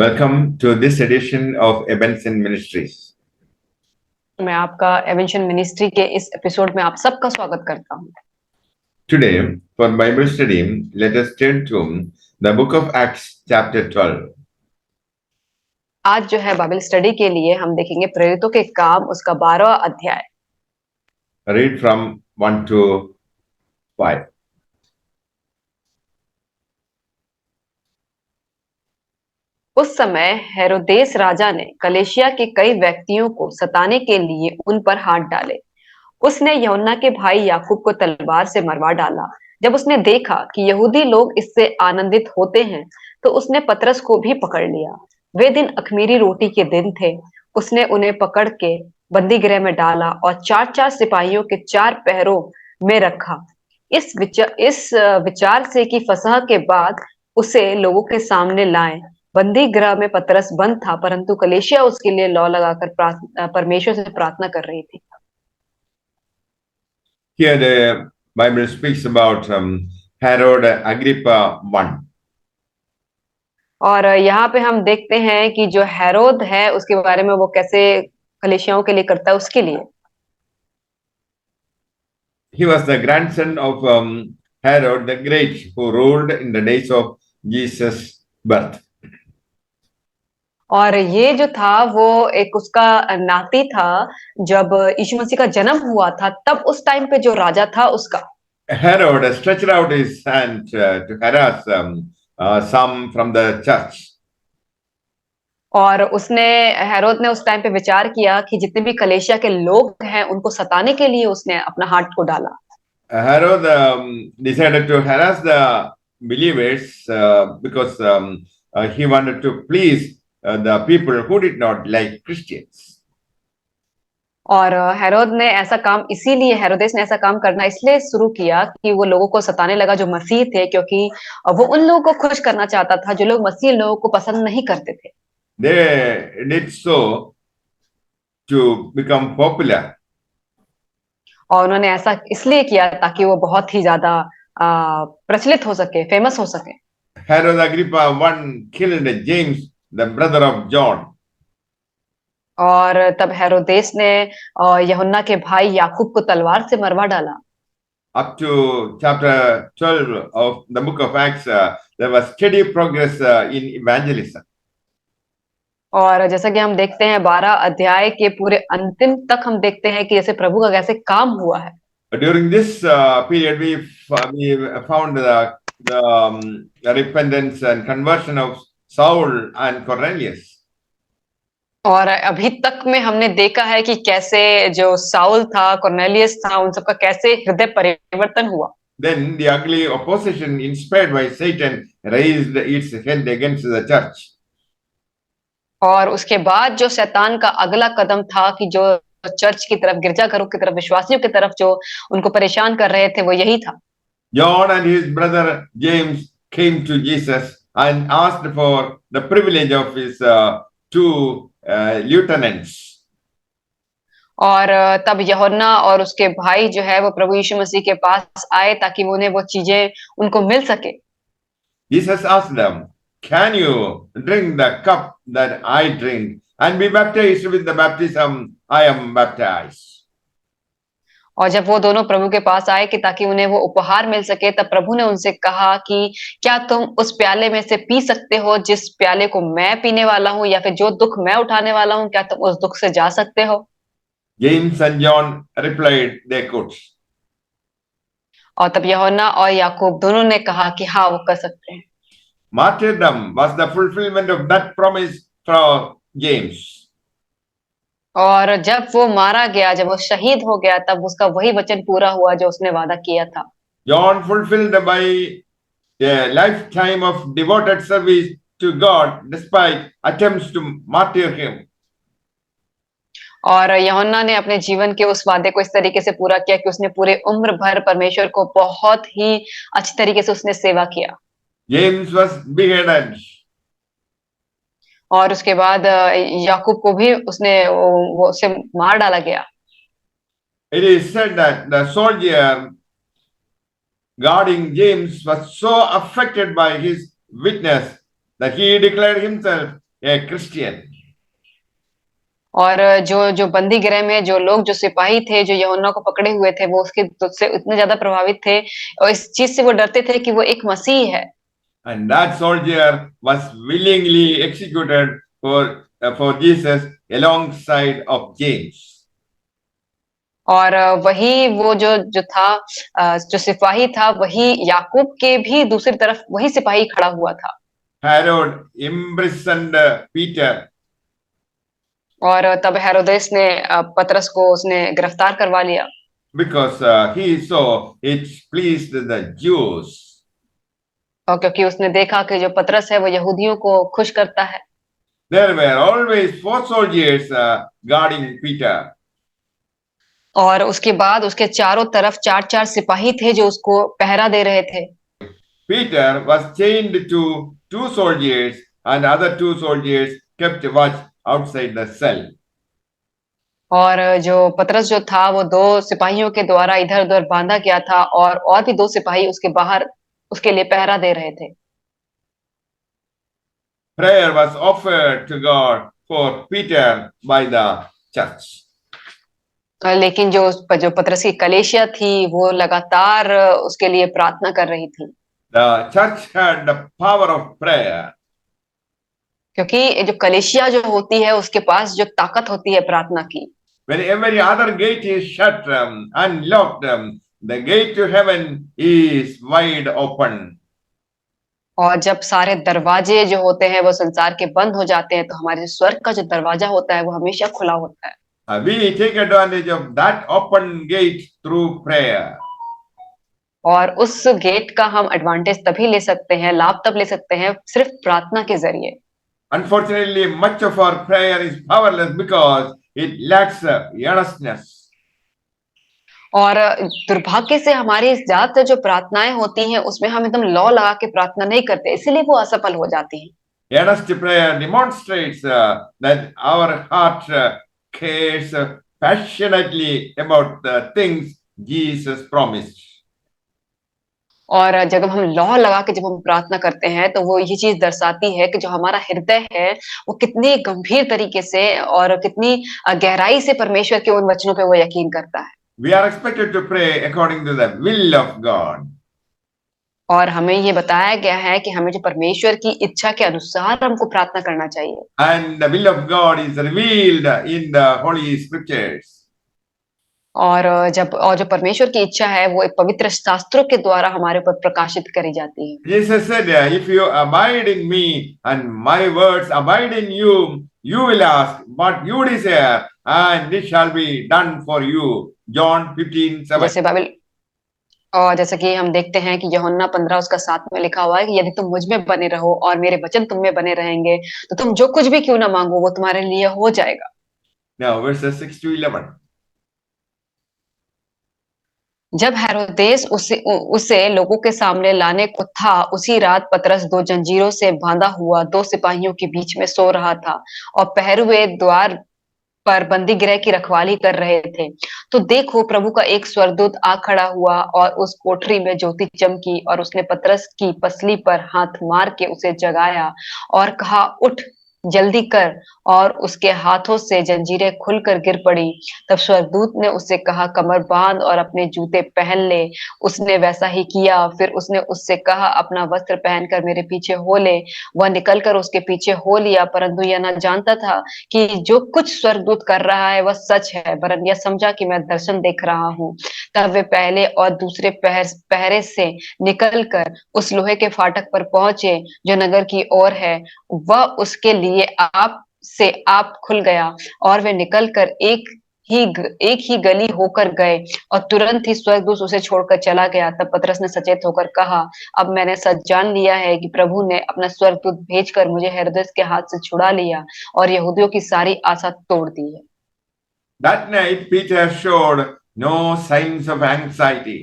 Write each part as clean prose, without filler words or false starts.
Welcome to this edition of Ebenson Ministries. मैं आपका एवेंशन ministry के इस एपिसोड में आप सबका स्वागत करता हूँ। Today, for Bible study, let us turn to the book of Acts, chapter 12. आज जो है बाइबल स्टडी के लिए हम देखेंगे प्रेरितों के काम उसका 12वां अध्याय। Read from 1 to 5. उस समय हेरोदेस राजा ने कलेशिया के कई व्यक्तियों को सताने के लिए उन पर हाथ डाले। उसने यूहन्ना के भाई याकूब को तलवार से मरवा डाला। जब उसने देखा कि यहूदी लोग इससे आनंदित होते हैं, तो उसने पतरस को भी पकड़ लिया। वे दिन अख़मीरी रोटी के दिन थे। उसने उन्हें पकड़ के बंदी गृह में डाला और 4-4 सिपाहियों के 4 पहरों में रखा। इस विचार से कि फसह के बाद उसे लोगों के सामने लाएं। बंदी गृह में पतरस बंद था, परंतु कलीसिया उसके लिए लौ लगाकर परमेश्वर से प्रार्थना कर रही थी। Here the Bible speaks about Herod Agrippa I. और यहाँ पे हम देखते हैं कि जो हेरोद है उसके बारे में वो कैसे कलीसियाओं के लिए करता है उसके लिए। He was the grandson of Herod the Great, who ruled in the days of Jesus' birth. और ये जो था वो एक उसका नाती था जब यीशु मसीह का जन्म हुआ था, तब उस टाइम पे जो राजा था उसका। Herod stretched out his hand to harass some from the church. और हेरोद ने उस टाइम पे विचार किया कि जितने भी कलीसिया के लोग हैं उनको सताने के लिए उसने अपना हाथ को डाला। Herod decided to harass the believers because he wanted to please the people who did not like Christians. और हेरोदेस ने ऐसा काम करना इसलिए शुरू किया कि वो लोगों को सताने लगा जो मसीह थे, क्योंकि वो उन लोगों को खुश करना चाहता था जो लोग मसीह लोगों को पसंद नहीं करते थे। They did so to become popular. और उन्होंने ऐसा इसलिए किया ताकि वो बहुत ही ज्यादा प्रचलित हो सके, फेमस हो सके। Herod Agrippa I killed James, the brother of John. और तब हेरोदेस ने यूहन्ना के भाई याकूब को तलवार से मरवा डाला। Up to chapter 12 of the book of Acts, there was steady progress in evangelism. और जैसा कि हम देखते हैं 12 अध्याय के पूरे अंतिम तक हम देखते हैं कि जैसे प्रभु का कैसे काम हुआ है। During this period, we found the repentance and conversion of Saul and Cornelius. और अभी तक में हमने देखा है कि कैसे जो साउल था, कॉर्नेलियस था, उन सबका कैसे हृदय परिवर्तन हुआ। Then the ugly opposition inspired by Satan raised its head against the church. और उसके बाद जो शैतान का अगला कदम था कि जो चर्च की तरफ, गिरजाघरों की तरफ, विश्वासियों की तरफ जो उनको परेशान कर रहे थे, वो यही था। John and his brother James came to Jesus and asked for the privilege of his two lieutenants. और तब यूहन्ना और उसके भाई जो है वो प्रभु यीशु मसीह के पास आए ताकि उन्हें वो चीजें उनको मिल सके। Jesus asked them, "Can you drink the cup that I drink and be baptized with the baptism I am baptized?" और जब वो दोनों प्रभु के पास आए कि ताकि उन्हें वो उपहार मिल सके, तब प्रभु ने उनसे कहा कि क्या तुम उस प्याले में से पी सकते हो जिस प्याले को मैं पीने वाला हूँ, या फिर जो दुख मैं उठाने वाला हूँ, क्या तुम उस दुख से जा सकते हो? James and John replied, "They could." और तब यूहन्ना और याकूब दोनों ने कहा कि हाँ, वो कर सकते हैं। Martyrdom was the fulfillment of that promise for James. और जब वो मारा गया, जब वो शहीद हो गया, तब उसका वही वचन पूरा हुआ जो उसने वादा किया था। John fulfilled by a lifetime of devoted service to God despite attempts to martyr him. और यूहन्ना ने अपने जीवन के उस वादे को इस तरीके से पूरा किया कि उसने पूरे उम्र भर परमेश्वर को बहुत ही अच्छी तरीके से उसने सेवा किया। James was beheaded. और उसके बाद याकूब को भी उसे मार डाला गया। It is said that the soldier guarding James was so affected by his witness that he declared himself a Christian. और जो जो बंदी गृह में जो लोग जो सिपाही थे जो यूहन्ना को पकड़े हुए थे वो उसके से इतने ज्यादा प्रभावित थे और इस चीज से वो डरते थे कि वो एक मसीह है। And that soldier was willingly executed for Jesus alongside of James. और वही वो जो जो था जो सिपाही था वही याकूब के भी दूसरी तरफ वही सिपाही खड़ा हुआ था। Herod imprisoned Peter, और तब हेरोदेस ने पतरस को उसने गिरफ्तार करवा लिया because he saw it pleased the Jews. और क्योंकि उसने देखा कि जो पतरस है वो यहूदियों को खुश करता है। There were always 4 soldiers guarding Peter. और उसके बाद उसके चारों तरफ चार चार सिपाही थे जो उसको पहरा दे रहे थे। Peter was chained to 2 soldiers, and other 2 soldiers kept watch outside the cell. और जो पतरस जो था वो दो सिपाहियों के द्वारा इधर उधर बांधा गया था और भी दो सिपाही उसके बाहर उसके लिए पहरा दे रहे थे। Prayer was offered to God for Peter by the church. लेकिन जो जो पतरस की कलीसिया थी वो लगातार उसके लिए प्रार्थना कर रही थी The church had the power of prayer. क्योंकि जो कलीसिया जो होती है उसके पास जो ताकत होती है प्रार्थना की। When every other gate is shut and locked, the gate to heaven is wide open. और जब सारे दरवाजे जो होते हैं वो संसार के बंद हो जाते हैं तो हमारे स्वर्ग का जो दरवाजा होता है वो हमेशा खुला होता है। We take advantage of that open gate through prayer. और उस गेट का हम एडवांटेज तभी ले सकते हैं, लाभ तब ले सकते हैं सिर्फ प्रार्थना के जरिए। Unfortunately, much of our prayer is powerless because it lacks earnestness. और दुर्भाग्य से हमारी ज्यादातर जो प्रार्थनाएं होती हैं उसमें हम एकदम लौ लगा के प्रार्थना नहीं करते, इसीलिए वो असफल हो जाती हैं। Earnest prayer demonstrates that our heart cares passionately about the things Jesus promised. और जब हम लौ लगा के जब हम प्रार्थना करते हैं तो वो ये चीज दर्शाती है कि जो हमारा हृदय है वो कितनी गंभीर तरीके से और कितनी गहराई से परमेश्वर के उन वचनों पे वो यकीन करता है। We are expected to pray according to the will of God. और हमें ये बताया गया है कि हमें जो परमेश्वर की इच्छा के अनुसार हमको प्रार्थना करना चाहिए। And the will of God is revealed in the Holy Scriptures. और जो परमेश्वर की इच्छा है वो एक पवित्र शास्त्रों के द्वारा हमारे ऊपर प्रकाशित करी जाती है। Jesus said, if you abide in me and my words abide in you, you will ask what you desire and it shall be done for you. John 15:7. जैसे बाइबल और जैसे कि हम देखते हैं कि यूहन्ना 15 उसका 7 में लिखा हुआ है कि यदि तुम मुझ में बने रहो और मेरे वचन तुम में बने रहेंगे तो तुम जो कुछ भी क्यों ना मांगो वो तुम्हारे लिए हो जाएगा। Now verses 6-11. जब हेरोदेस उसे लोगों के सामने लाने को था उसी रात पतरस दो जंजीरों से बांधा हुआ दो सिपाहियों के बीच में सो रहा था और पहरुए द्वार पर बंदी गृह की रखवाली कर रहे थे। तो देखो प्रभु का एक स्वर्गदूत आ खड़ा हुआ और उस कोठरी में ज्योति चमकी और उसने पतरस की पसली पर हाथ मार के उसे जगाया और कहा उठ जल्दी कर और उसके हाथों से जंजीरें खुलकर गिर पड़ी। तब स्वर्गदूत ने उससे कहा कमर बांध और अपने जूते पहन ले। उसने वैसा ही किया। फिर उसने उससे कहा अपना वस्त्र पहनकर मेरे पीछे हो ले। वह निकलकर उसके पीछे हो लिया परंतु यह न जानता था कि जो कुछ स्वर्गदूत कर रहा है वह सच है, वरन यह समझा कि मैं दर्शन देख रहा हूँ। तब वे पहले और दूसरे पहरे से निकलकर उस लोहे के फाटक पर पहुंचे जो नगर की ओर है। वह उसके लिए आप खुल गया और वे निकलकर एक ही गली होकर गए और तुरंत ही स्वर्गदूत उसे छोड़कर चला गया। तब पतरस ने सचेत होकर कहा अब मैंने सच जान लिया है कि प्रभु ने अपना स्वर्गदूत भेजकर मुझे हेरोदेस के हाथ से छुड़ा लिया और यहूदियों की सारी आशा तोड़ दी है। That night Peter showed no signs of anxiety.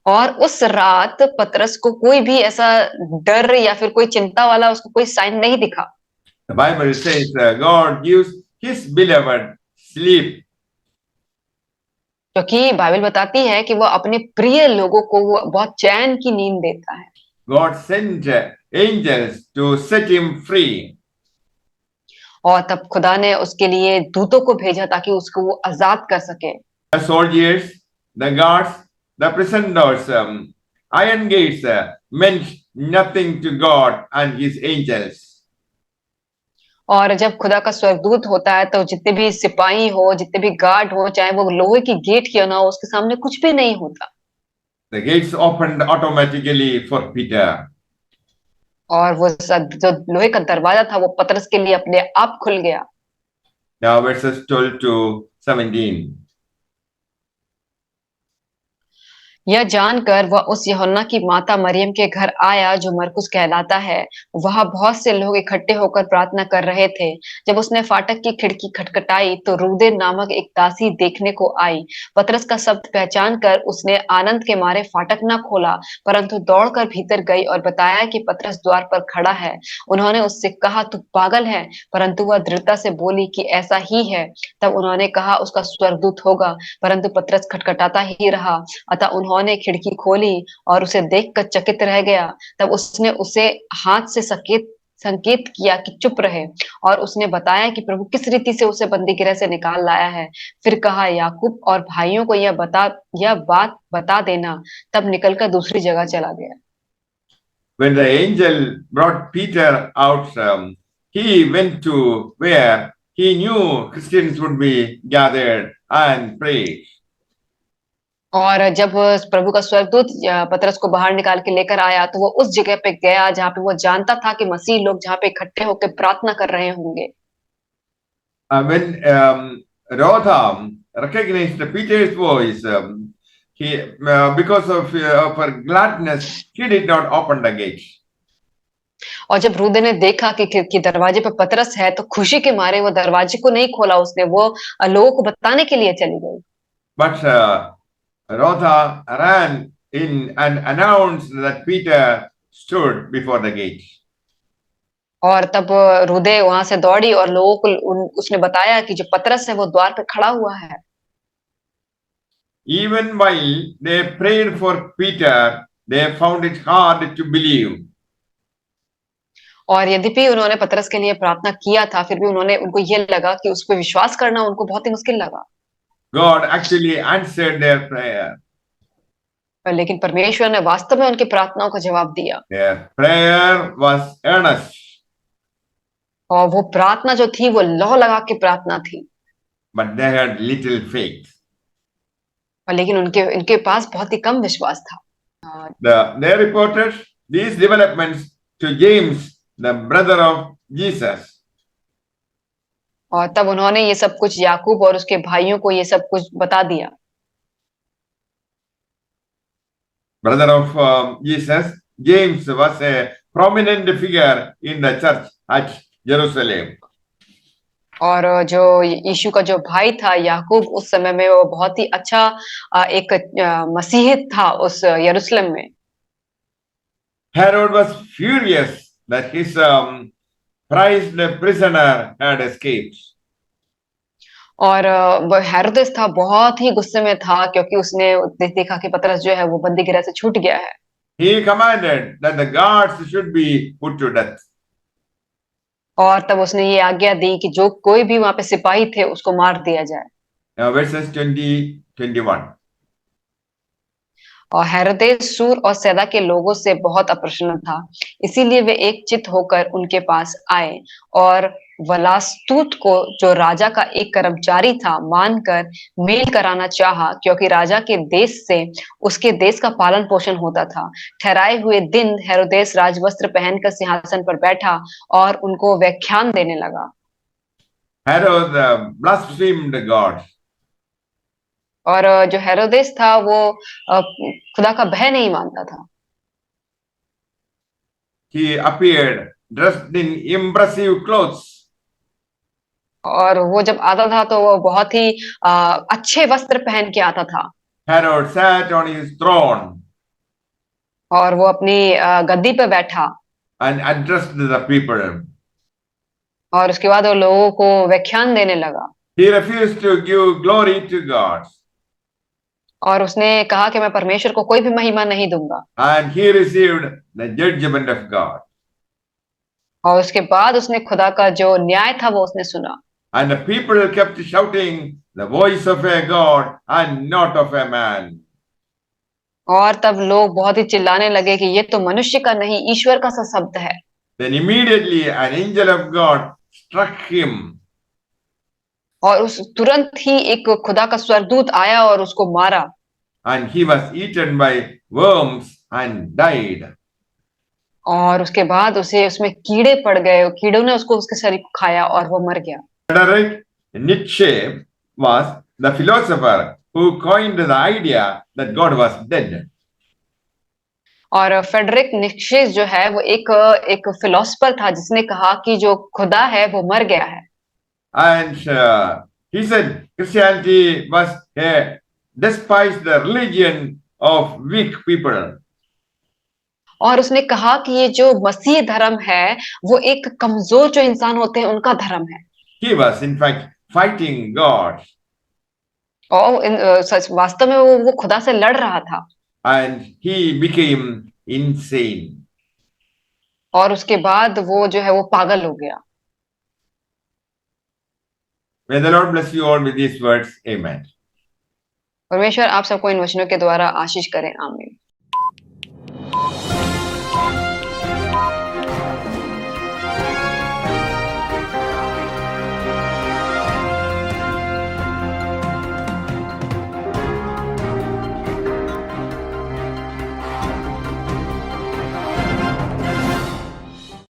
और उस रात पतरस को कोई भी ऐसा डर या फिर कोई चिंता वाला उसको कोई साइन नहीं दिखा। The Bible says God gives his beloved sleep. क्योंकि बाइबल बताती है कि वो अपने प्रिय लोगों को वो बहुत चैन की नींद देता है। God sent angels to set him free. और तब खुदा ने उसके लिए दूतों को भेजा ताकि उसको वो आजाद कर सके। The soldiers, the guards, the prison doors, iron gates meant nothing to God and his angels. और जब खुदा का स्वर्गदूत होता है तो जितने भी सिपाही हो, जितने भी गार्ड हो, चाहे वो लोहे की गेट क्यों ना हो, उसके सामने कुछ भी नहीं होता। The gates opened automatically for Peter. और वो जो लोहे का दरवाजा था वो पतरस के लिए अपने आप खुल गया। Now verses 12 to 17. यह जानकर वह उस यूहन्ना की माता मरियम के घर आया जो मरकुस कहलाता है। वहां बहुत से लोग इकट्ठे होकर प्रार्थना कर रहे थे। जब उसने फाटक की खिड़की खटखटाई तो रूदे नामक एक दासी देखने को आई। पतरस का शब्द पहचान कर उसने आनंद के मारे फाटक न खोला, परंतु दौड़कर भीतर गई और बताया कि पतरस द्वार पर खड़ा है। उन्होंने उससे कहा, तू पागल है? परंतु वह दृढ़ता से बोली कि ऐसा ही है। तब उन्होंने कहा, उसका स्वर्गदूत होगा। परंतु पतरस खटखटाता ही रहा। अतः उन्होंने खिड़की खोली और उसे देखकर चकित रह गया। तब उसने उसे हाथ से संकेत किया कि चुप रहे, और उसने बताया कि प्रभु किस रीति से उसे बंदीगृह से निकाल लाया है। फिर कहा, याकूब और भाइयों को यह बात बता देना। तब निकलकर दूसरी जगह चला गया। When the angel brought Peter out, he went to where he knew Christians would be gathered and pray. और जब प्रभु का स्वर्गदूत पतरस को बाहर निकाल के लेकर आया तो वो उस जगह पे गया जहाँ पे वो जानता था कि मसीह लोग जहाँ पे इकट्ठे होकर प्रार्थना कर रहे होंगे। When Rhoda recognized Peter's voice, because of her gladness, she did not open the gate. और जब रूदे ने देखा कि दरवाजे पे पतरस है तो खुशी के मारे वो दरवाजे को नहीं खोला, उसने वो लोगों को बताने के लिए चली गई। But Rhoda ran in and announced that Peter stood before the gate. और तब रूदे वहां से दौड़ी और लोगों को उसने बताया कि जो पतरस है वो द्वार पे खड़ा हुआ है। Even while they prayed for Peter, they found it hard to believe. और यद्यपि उन्होंने पतरस के लिए प्रार्थना किया था, फिर भी उनको ये लगा कि उस पर विश्वास करना उनको बहुत ही मुश्किल लगा। God actually answered their prayer. लेकिन परमेश्वर ने वास्तव में उनकी प्रार्थनाओं का जवाब दिया। Their prayer was earnest. और वो प्रार्थना जो थी वो लौ लगा के प्रार्थना थी। But they had little faith. लेकिन इनके पास बहुत ही कम विश्वास था। They reported these developments to James, the brother of Jesus. और तब उन्होंने ये सब कुछ याकूब और उसके भाइयों को ये सब कुछ बता दिया। Brother of Jesus, James was a prominent figure in the church at Jerusalem. और जो यीशु का जो भाई था याकूब, उस समय में वो बहुत ही अच्छा एक मसीही था उस यरूशलेम में। Herod was furious that his prized prisoner had escaped. और हेरोदेस था बहुत ही गुस्से में था क्योंकि उसने देखा कि पतरस जो है वो बंदीगृह से छूट गया है। He commanded that the guards should be put to death. और तब उसने ये आज्ञा दी कि जो कोई भी वहां पे सिपाही थे उसको मार दिया जाए। Now verses 20-21. और हेरोदेस सूर और सैदा के लोगों से बहुत अप्रसन्न था, इसीलिए वे एक चित होकर उनके पास आए और वलास्तुत को जो राजा का एक कर्मचारी था मानकर मेल कराना चाहा, क्योंकि राजा के देश से उसके देश का पालन पोषण होता था। ठहराए हुए दिन हेरोदेस राजवस्त्र पहनकर सिंहासन पर बैठा और उनको व्याख्यान देने लगा। Herod blasphemed God. और जो हेरोदेस था वो खुदा का भय नहीं मानता था। He appeared dressed in impressive clothes. और वो जब आता था तो वो बहुत ही अच्छे वस्त्र पहन के आता था। Herod sat on his throne और वो अपनी गद्दी पे बैठा and addressed the people. और उसके बाद वो लोगों को व्याख्यान देने लगा। He refused to give glory to God. और उसने कहा कि मैं परमेश्वर को कोई भी महिमा नहीं दूंगा। And he received the judgment of God. और उसके बाद उसने खुदा का जो न्याय था वो उसने सुना। And the people kept shouting, the voice of a God and not of a man. और तब लोग बहुत ही चिल्लाने लगे कि ये तो मनुष्य का नहीं, ईश्वर का सा शब्द है। Then immediately an angel of God struck him, और उस तुरंत ही एक खुदा का स्वर्गदूत आया और उसको मारा। and he was eaten by worms and died. और उसके बाद उसे उसमें कीड़े पड़ गए, कीड़ों ने उसको उसके शरीर को खाया और वो मर गया। Frederick Nietzsche was the philosopher who coined the idea that God was dead. और फेडरिक नित्शे जो है वो एक फिलोसफर था जिसने कहा कि जो खुदा है वो मर गया है। And he said Christianity was a despised the religion of weak people. और उसने कहा कि ये जो मसीह धर्म है वो एक कमजोर जो इंसान होते हैं उनका धर्म है। He was in fact fighting God, और सच वास्तव में वो खुदा से लड़ रहा था। and he became insane. और उसके बाद वो जो है वो पागल हो गया। May the Lord bless you all with these words. Amen. परमेश्वर आप सबको इन वचनों के द्वारा आशीष करें। आमीन।